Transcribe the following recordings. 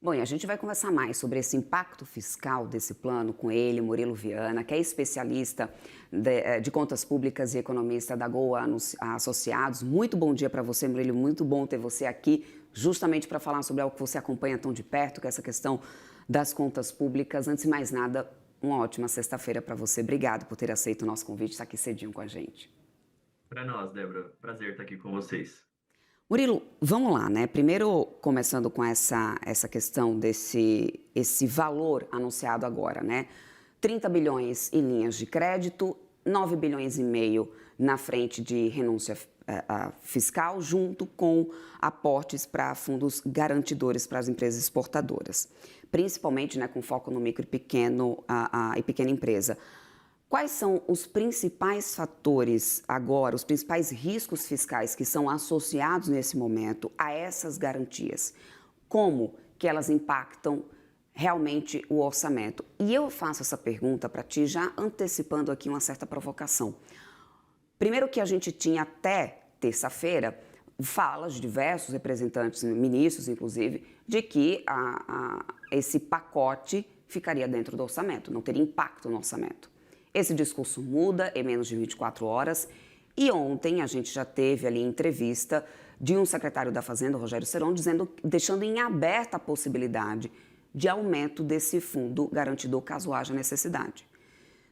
Bom, e a gente vai conversar mais sobre esse impacto fiscal desse plano com ele, Murilo Viana, que é especialista de contas públicas e economista da Goa Associados. Muito bom dia para você, Murilo. Muito bom ter você aqui, justamente para falar sobre algo que você acompanha tão de perto, que é essa questão das contas públicas. Antes de mais nada, uma ótima sexta-feira para você. Obrigado por ter aceito o nosso convite, estar aqui cedinho com a gente. Para nós, Débora, prazer estar aqui com vocês. Murilo, vamos lá, né? Primeiro, começando com essa questão esse valor anunciado agora, né? 30 bilhões em linhas de crédito, 9 bilhões e meio na frente de renúncia fiscal, junto com aportes para fundos garantidores para as empresas exportadoras, principalmente, né, com foco no micro e pequena empresa. Quais são os principais fatores agora, os principais riscos fiscais que são associados nesse momento a essas garantias? Como que elas impactam realmente o orçamento? E eu faço essa pergunta para ti já antecipando aqui uma certa provocação. Primeiro que a gente tinha até terça-feira falas de diversos representantes, ministros inclusive, de que esse pacote ficaria dentro do orçamento, não teria impacto no orçamento. Esse discurso muda em menos de 24 horas e ontem a gente já teve ali entrevista de um secretário da Fazenda, Rogério Ceron, deixando em aberta a possibilidade de aumento desse fundo garantidor caso haja necessidade.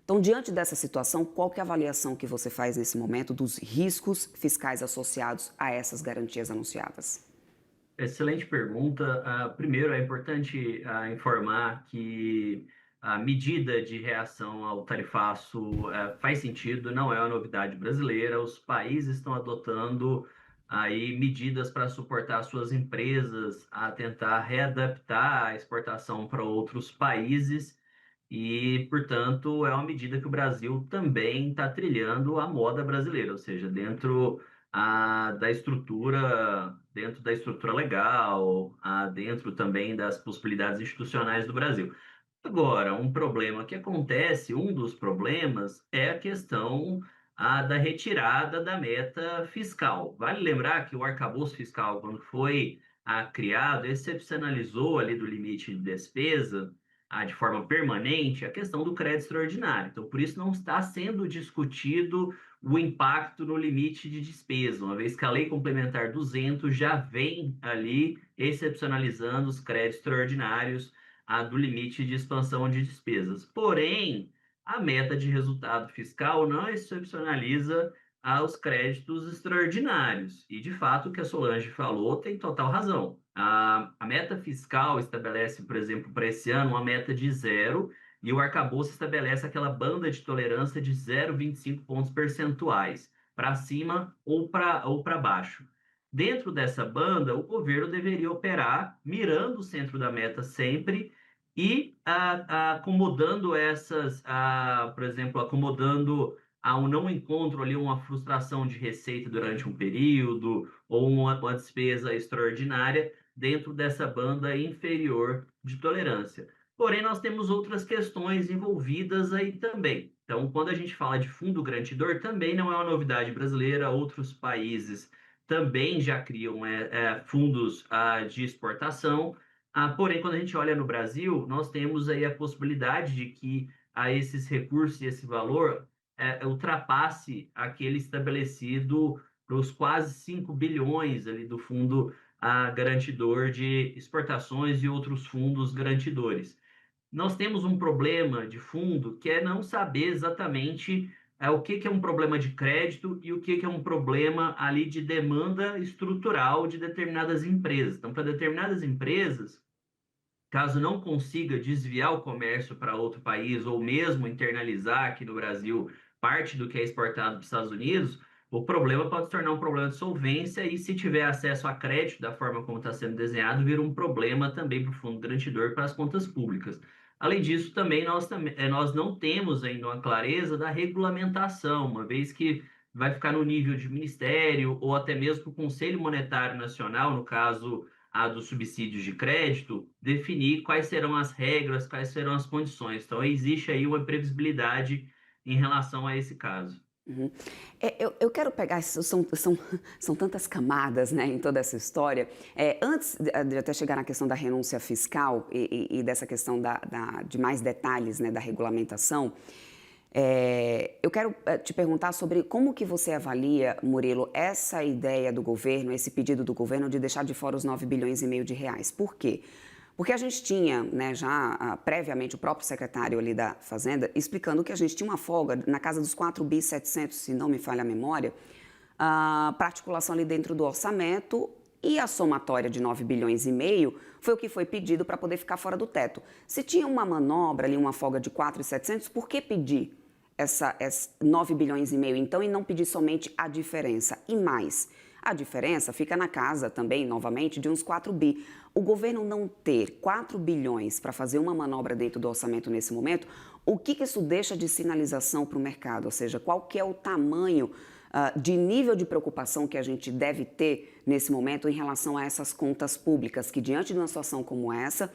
Então, diante dessa situação, qual que é a avaliação que você faz nesse momento dos riscos fiscais associados a essas garantias anunciadas? Excelente pergunta. Primeiro, é importante informar que a medida de reação ao tarifaço faz sentido, não é uma novidade brasileira. Os países estão adotando aí medidas para suportar suas empresas a tentar readaptar a exportação para outros países e, portanto, é uma medida que o Brasil também está trilhando a moda brasileira, ou seja, dentro da estrutura legal, dentro também das possibilidades institucionais do Brasil. Agora, um problema que acontece, um dos problemas é a questão da retirada da meta fiscal. Vale lembrar que o arcabouço fiscal, quando foi criado, excepcionalizou ali do limite de despesa de forma permanente a questão do crédito extraordinário. Então, por isso não está sendo discutido o impacto no limite de despesa, uma vez que a Lei Complementar 200 já vem ali excepcionalizando os créditos extraordinários do limite de expansão de despesas. Porém, a meta de resultado fiscal não excepcionaliza aos créditos extraordinários. E, de fato, o que a Solange falou tem total razão. A meta fiscal estabelece, por exemplo, para esse ano, uma meta de zero, e o arcabouço estabelece aquela banda de tolerância de 0,25 pontos percentuais, para cima ou para baixo. Dentro dessa banda, o governo deveria operar mirando o centro da meta sempre e acomodando por exemplo, acomodando a um não encontro ali, uma frustração de receita durante um período ou uma despesa extraordinária dentro dessa banda inferior de tolerância. Porém, nós temos outras questões envolvidas aí também. Então, quando a gente fala de fundo garantidor, também não é uma novidade brasileira, outros países também já criam fundos de exportação. Porém, quando a gente olha no Brasil, nós temos aí a possibilidade de que esses recursos e esse valor ultrapasse aquele estabelecido para os quase 5 bilhões ali do fundo garantidor de exportações e outros fundos garantidores. Nós temos um problema de fundo que é não saber exatamente o que que é um problema de crédito e o que que é um problema ali de demanda estrutural de determinadas empresas. Então, para determinadas empresas, caso não consiga desviar o comércio para outro país ou mesmo internalizar aqui no Brasil parte do que é exportado para os Estados Unidos, o problema pode se tornar um problema de solvência e, se tiver acesso a crédito da forma como está sendo desenhado, vira um problema também para o fundo garantidor para as contas públicas. Além disso, nós não temos ainda uma clareza da regulamentação, uma vez que vai ficar no nível de ministério ou até mesmo o Conselho Monetário Nacional, no caso dos subsídios de crédito, definir quais serão as regras, quais serão as condições. Então, existe aí uma previsibilidade em relação a esse caso. Uhum. Eu quero pegar, são tantas camadas, né, em toda essa história. Antes de até chegar na questão da renúncia fiscal e dessa questão de mais detalhes, né, da regulamentação, eu quero te perguntar sobre como que você avalia, Murilo, essa ideia do governo, esse pedido do governo de deixar de fora os 9,5 bilhões de reais. Por quê? Porque a gente tinha, né, já previamente o próprio secretário ali da Fazenda explicando que a gente tinha uma folga na casa dos 4.700 bi, se não me falha a memória, para articulação ali dentro do orçamento, e a somatória de 9,5 bilhões foi o que foi pedido para poder ficar fora do teto. Se tinha uma manobra ali, uma folga de 4.700, por que pedir essa 9,5 bilhões então e não pedir somente a diferença? E mais, a diferença fica na casa também, novamente, de uns 4 bi. O governo não ter 4 bilhões para fazer uma manobra dentro do orçamento nesse momento, o que isso deixa de sinalização para o mercado? Ou seja, qual que é o tamanho de nível de preocupação que a gente deve ter nesse momento em relação a essas contas públicas, que diante de uma situação como essa,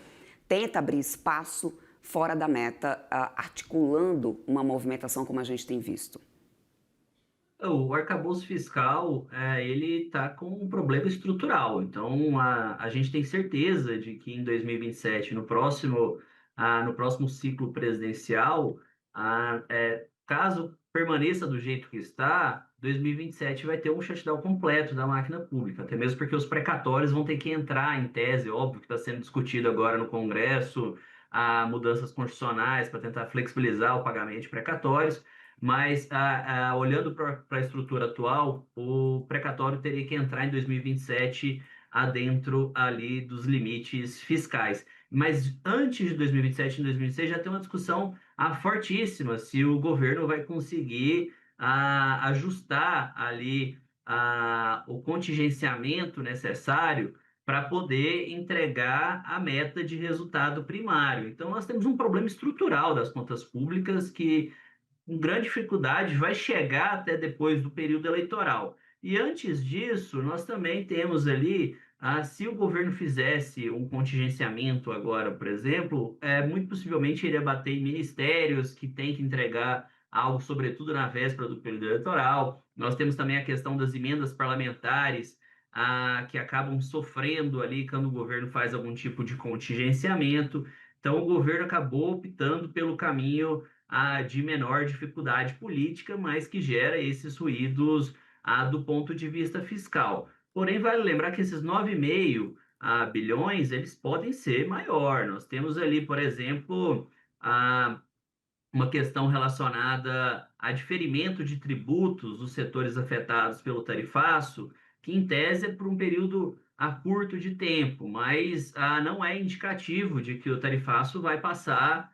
tenta abrir espaço fora da meta, articulando uma movimentação como a gente tem visto? O arcabouço fiscal, ele está com um problema estrutural. Então, a gente tem certeza de que em 2027, no próximo ciclo presidencial, caso permaneça do jeito que está, 2027 vai ter um shutdown completo da máquina pública, até mesmo porque os precatórios vão ter que entrar em tese, óbvio que está sendo discutido agora no Congresso, mudanças constitucionais para tentar flexibilizar o pagamento de precatórios. Mas, olhando para a estrutura atual, o precatório teria que entrar em 2027 adentro ali dos limites fiscais. Mas antes de 2027, em 2026, já tem uma discussão fortíssima se o governo vai conseguir ajustar ali o contingenciamento necessário para poder entregar a meta de resultado primário. Então, nós temos um problema estrutural das contas públicas que com grande dificuldade vai chegar até depois do período eleitoral. E antes disso, nós também temos ali, se o governo fizesse um contingenciamento agora, por exemplo, muito possivelmente iria bater em ministérios que têm que entregar algo, sobretudo na véspera do período eleitoral. Nós temos também a questão das emendas parlamentares, que acabam sofrendo ali quando o governo faz algum tipo de contingenciamento. Então, o governo acabou optando pelo caminho de menor dificuldade política, mas que gera esses ruídos do ponto de vista fiscal. Porém, vale lembrar que esses 9,5 bilhões, eles podem ser maior. Nós temos ali, por exemplo, uma questão relacionada a diferimento de tributos dos setores afetados pelo tarifaço, que em tese é por um período curto de tempo, mas não é indicativo de que o tarifaço vai passar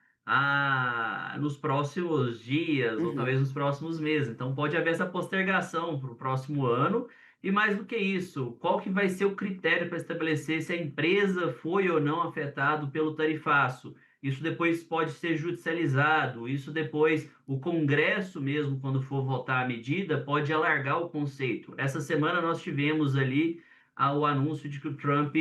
nos próximos dias ou Uhum. talvez nos próximos meses. Então pode haver essa postergação para o próximo ano. E mais do que isso, qual que vai ser o critério para estabelecer se a empresa foi ou não afetada pelo tarifaço? Isso depois pode ser judicializado, isso depois o Congresso mesmo, quando for votar a medida, pode alargar o conceito. Essa semana nós tivemos ali o anúncio de que o Trump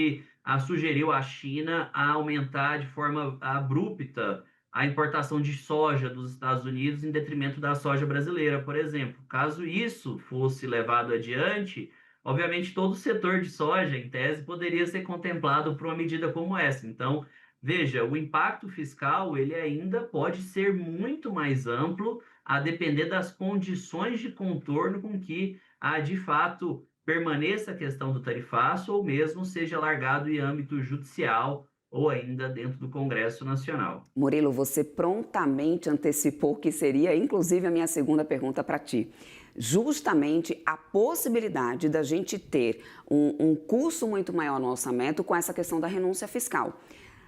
sugeriu à China a aumentar de forma abrupta a importação de soja dos Estados Unidos em detrimento da soja brasileira, por exemplo. Caso isso fosse levado adiante, obviamente todo o setor de soja, em tese, poderia ser contemplado por uma medida como essa. Então, veja, o impacto fiscal ele ainda pode ser muito mais amplo a depender das condições de contorno com que de fato permaneça a questão do tarifaço ou mesmo seja largado em âmbito judicial ou ainda dentro do Congresso Nacional. Murilo, você prontamente antecipou o que seria, inclusive, a minha segunda pergunta para ti. Justamente a possibilidade da gente ter um custo muito maior no orçamento com essa questão da renúncia fiscal.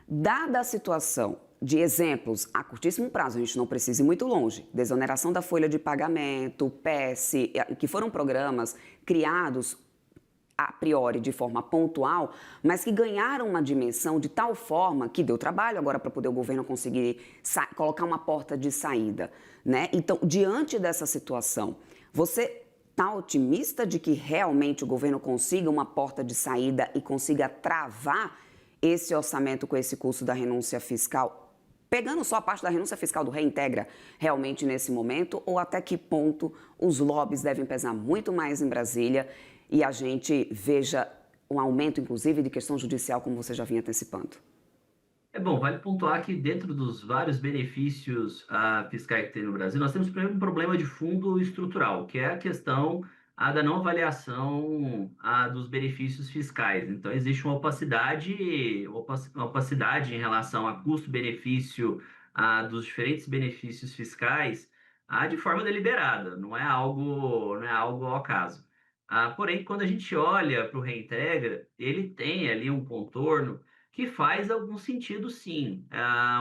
Dada a situação de exemplos a curtíssimo prazo, a gente não precisa ir muito longe, desoneração da folha de pagamento, PES, que foram programas criados a priori de forma pontual, mas que ganharam uma dimensão de tal forma que deu trabalho agora para poder o governo conseguir colocar uma porta de saída, né? Então, diante dessa situação, você está otimista de que realmente o governo consiga uma porta de saída e consiga travar esse orçamento com esse custo da renúncia fiscal Pegando só a parte da renúncia fiscal do Reintegra realmente nesse momento, ou até que ponto os lobbies devem pesar muito mais em Brasília e a gente veja um aumento, inclusive, de questão judicial, como você já vinha antecipando? É bom, vale pontuar que dentro dos vários benefícios fiscais que tem no Brasil, nós temos primeiro um problema de fundo estrutural, que é a questão da não avaliação dos benefícios fiscais. Então, existe uma opacidade em relação a custo-benefício dos diferentes benefícios fiscais de forma deliberada, não é algo ao acaso. Porém, quando a gente olha para o Reintegra, ele tem ali um contorno que faz algum sentido, sim,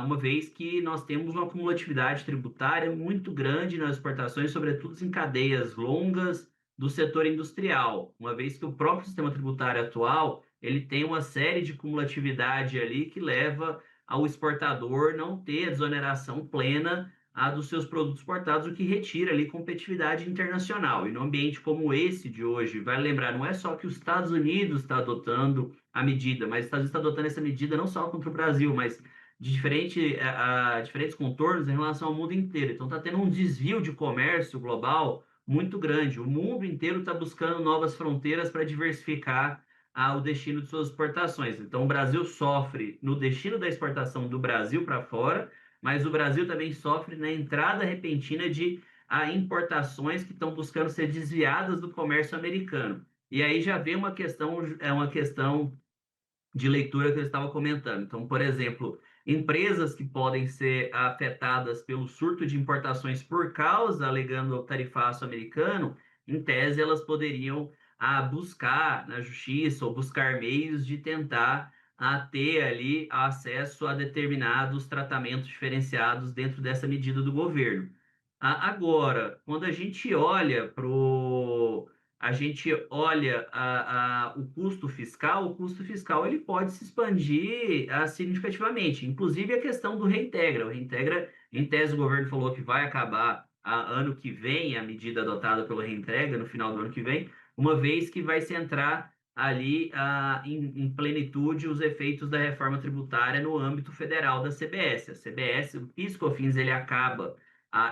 uma vez que nós temos uma cumulatividade tributária muito grande nas exportações, sobretudo em cadeias longas do setor industrial, uma vez que o próprio sistema tributário atual ele tem uma série de cumulatividade ali que leva ao exportador não ter a desoneração plena dos seus produtos exportados, o que retira ali competitividade internacional. E no ambiente como esse de hoje, vale lembrar, não é só que os Estados Unidos está adotando a medida, mas os Estados Unidos está adotando essa medida não só contra o Brasil, mas de diferentes contornos em relação ao mundo inteiro. Então, está tendo um desvio de comércio global muito grande. O mundo inteiro está buscando novas fronteiras para diversificar o destino de suas exportações. Então, o Brasil sofre no destino da exportação do Brasil para fora, mas o Brasil também sofre na entrada repentina de importações que estão buscando ser desviadas do comércio americano. E aí já vem uma questão de leitura que eu estava comentando. Então, por exemplo, empresas que podem ser afetadas pelo surto de importações por causa, alegando o tarifaço americano, em tese elas poderiam buscar na justiça ou buscar meios de tentar ter ali acesso a determinados tratamentos diferenciados dentro dessa medida do governo. Agora, quando a gente olha o custo fiscal ele pode se expandir significativamente, inclusive a questão do reintegra. O reintegra, em tese, o governo falou que vai acabar ano que vem, a medida adotada pelo reintegra, no final do ano que vem, uma vez que vai se entrar ali em plenitude os efeitos da reforma tributária no âmbito federal da CBS. A CBS, o PIS/COFINS, ele acaba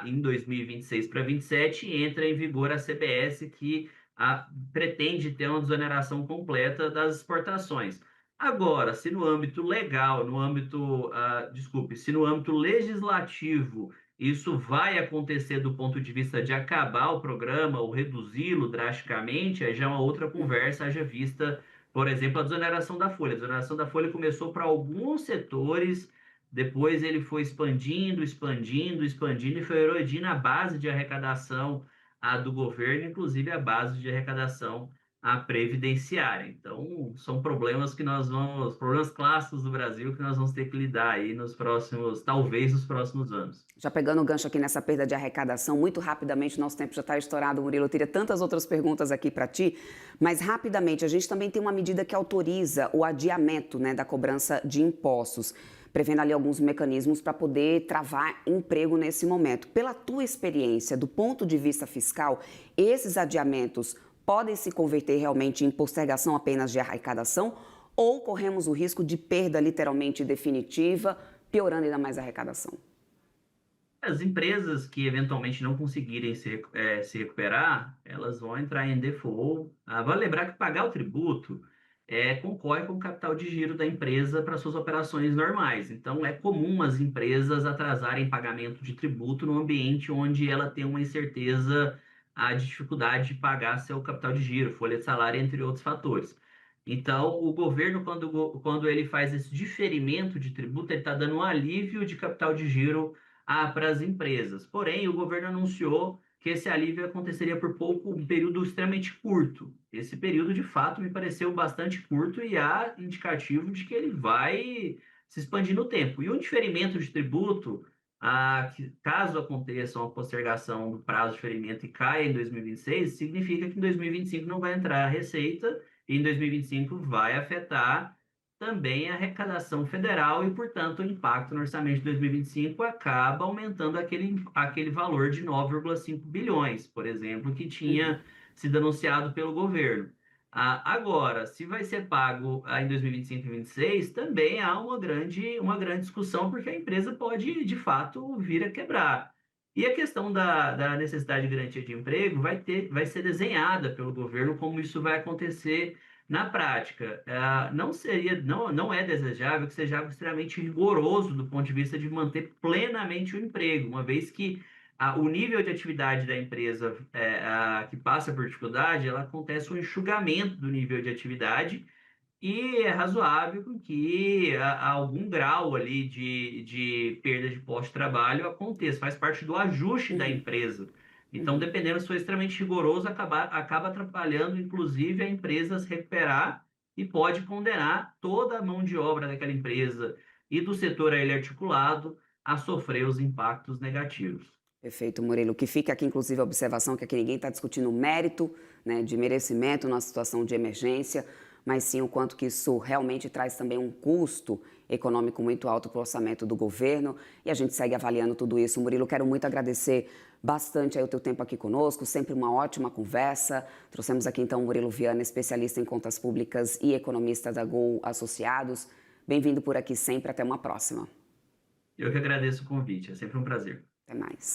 em 2026 para 27 e entra em vigor a CBS, que pretende ter uma desoneração completa das exportações. Agora, se no âmbito legal, se no âmbito legislativo, isso vai acontecer do ponto de vista de acabar o programa ou reduzi-lo drasticamente, aí já é uma outra conversa, haja vista, por exemplo, a desoneração da folha. A desoneração da folha começou para alguns setores, depois ele foi expandindo, expandindo, expandindo e foi erodando a base de arrecadação do governo, inclusive a base de arrecadação previdenciária. Então, são problemas clássicos do Brasil que nós vamos ter que lidar aí talvez nos próximos anos. Já pegando o gancho aqui nessa perda de arrecadação, muito rapidamente, nosso tempo já está estourado, Murilo. Eu teria tantas outras perguntas aqui para ti, mas rapidamente, a gente também tem uma medida que autoriza o adiamento, né, da cobrança de impostos, prevendo ali alguns mecanismos para poder travar emprego nesse momento. Pela tua experiência, do ponto de vista fiscal, esses adiamentos podem se converter realmente em postergação apenas de arrecadação ou corremos o risco de perda literalmente definitiva, piorando ainda mais a arrecadação? As empresas que eventualmente não conseguirem se recuperar, elas vão entrar em default. Vale lembrar que pagar o tributo concorre com o capital de giro da empresa para suas operações normais. Então, é comum as empresas atrasarem pagamento de tributo no ambiente onde ela tem uma incerteza, de dificuldade de pagar seu capital de giro, folha de salário, entre outros fatores. Então, o governo, quando ele faz esse diferimento de tributo, ele está dando um alívio de capital de giro para as empresas. Porém, o governo anunciou que esse alívio aconteceria por um período extremamente curto. Esse período, de fato, me pareceu bastante curto e há indicativo de que ele vai se expandir no tempo. E um diferimento de tributo, caso aconteça uma postergação do prazo de diferimento e caia em 2026, significa que em 2025 não vai entrar a receita e em 2025 vai afetar também a arrecadação federal e, portanto, o impacto no orçamento de 2025 acaba aumentando aquele valor de 9,5 bilhões, por exemplo, que tinha sido anunciado pelo governo. Agora, se vai ser pago em 2025 e 2026, também há uma grande discussão, porque a empresa pode, de fato, vir a quebrar. E a questão da necessidade de garantia de emprego vai ser desenhada pelo governo como isso vai acontecer na prática. Não é desejável que seja algo extremamente rigoroso do ponto de vista de manter plenamente o emprego, uma vez que o nível de atividade da empresa que passa por dificuldade, ela acontece um enxugamento do nível de atividade e é razoável que algum grau ali de perda de posto de trabalho aconteça, faz parte do ajuste da Uhum, empresa. Então, uhum. dependendo se for extremamente rigoroso, acaba atrapalhando, inclusive, a empresa a se recuperar e pode condenar toda a mão de obra daquela empresa e do setor a ele articulado a sofrer os impactos negativos. Perfeito, Murilo. Que fica aqui, inclusive, a observação que aqui ninguém está discutindo o mérito, né, de merecimento numa situação de emergência, mas sim o quanto que isso realmente traz também um custo econômico muito alto para o orçamento do governo. E a gente segue avaliando tudo isso. Murilo, quero muito agradecer bastante aí o teu tempo aqui conosco, sempre uma ótima conversa. Trouxemos aqui, então, o Murilo Viana, especialista em contas públicas e economista da Gol Associados. Bem-vindo por aqui sempre. Até uma próxima. Eu que agradeço o convite, é sempre um prazer. Até mais.